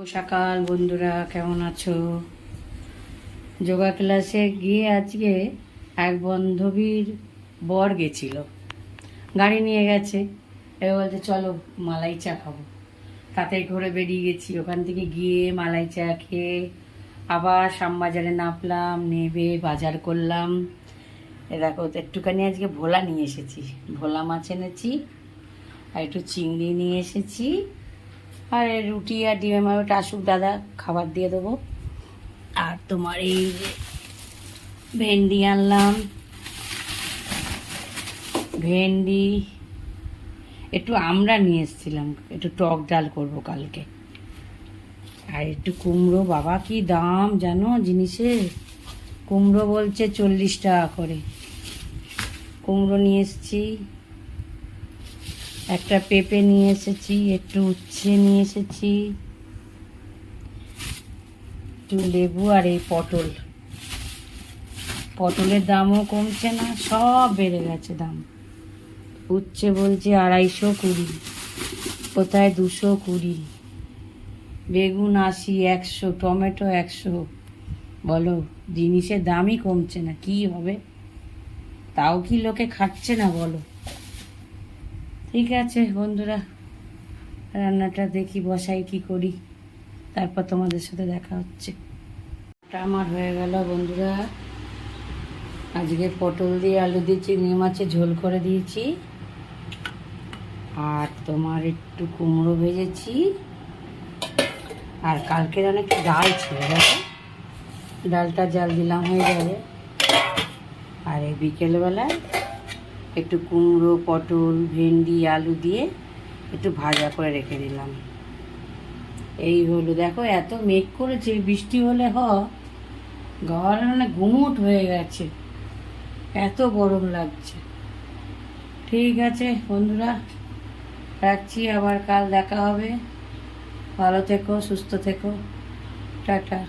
সকাল বন্ধুরা, কেমন আছো? যোগা ক্লাসে গিয়ে আজকে এক বান্ধবীর বর গেছিল, গাড়ি নিয়ে গেছে। এবার বলতে চলো মালাই চা খাবো। তাতে করে বেরিয়ে গেছি। ওখান থেকে গিয়ে মালাই চা খেয়ে আবার শ্যামবাজারে নামলাম, নেবে বাজার করলাম। দেখো তো একটুখানি আজকে ভোলা নিয়ে এসেছি, ভোলা মাছ এনেছি, আর একটু চিংড়ি নিয়ে এসেছি, আর রুটি আর ডিমের ওটা আসুক দাদা, খাবার দিয়ে দেবো। আর তোমার এই যে ভেন্ডি আনলাম, ভেন্ডি, একটু আমরা নিয়ে এসেছিলাম, একটু টক ডাল করব কালকে। আর একটু কুমড়ো, বাবা কি দাম জানো জিনিসের। কুমড়ো বলছে 40 টাকা করে। কুমড়ো নিয়ে এসেছি, একটা পেঁপে নিয়ে এসেছি, একটু উচ্ছে নিয়ে এসেছি, একটু লেবু, আর এই পটলের দামও কমছে না, সব বেড়ে গেছে দাম। উচ্ছে বলছে 220, কোথায় 220, বেগুন 80, 100, টমেটো 100। বলো, জিনিসের দামই কমছে না, কি হবে? তাও কি লোকে খাচ্ছে না বলো? ঠিক আছে বন্ধুরা, রান্নাটা দেখি বসাই কি করি, তারপর তোমাদের সাথে দেখা হচ্ছে। আমার হয়ে গেল বন্ধুরা। আজকে পটল দিয়ে আলু দিয়ে চিংড়ি মাছের ঝোল করে দিয়েছি, আর তোমার একটু কুমড়ো ভেজেছি, আর কালকের অনেক ডাল ছিল, দেখো ডালটা জাল দিলাম, হয়ে যাবে। আর এই বিকেলবেলায় একটু কুমড়ো, পটল, ভেন্ডি, আলু দিয়ে একটু ভাজা করে রেখে দিলাম। এই হলো, দেখো এত মেঘ করেছে, বৃষ্টি হলে ঘর মানে গুমুট হয়ে গেছে, এত গরম লাগছে। ঠিক আছে বন্ধুরা, রাখছি, আবার কাল দেখা হবে। ভালো থেকো, সুস্থ থেকো, টাটা।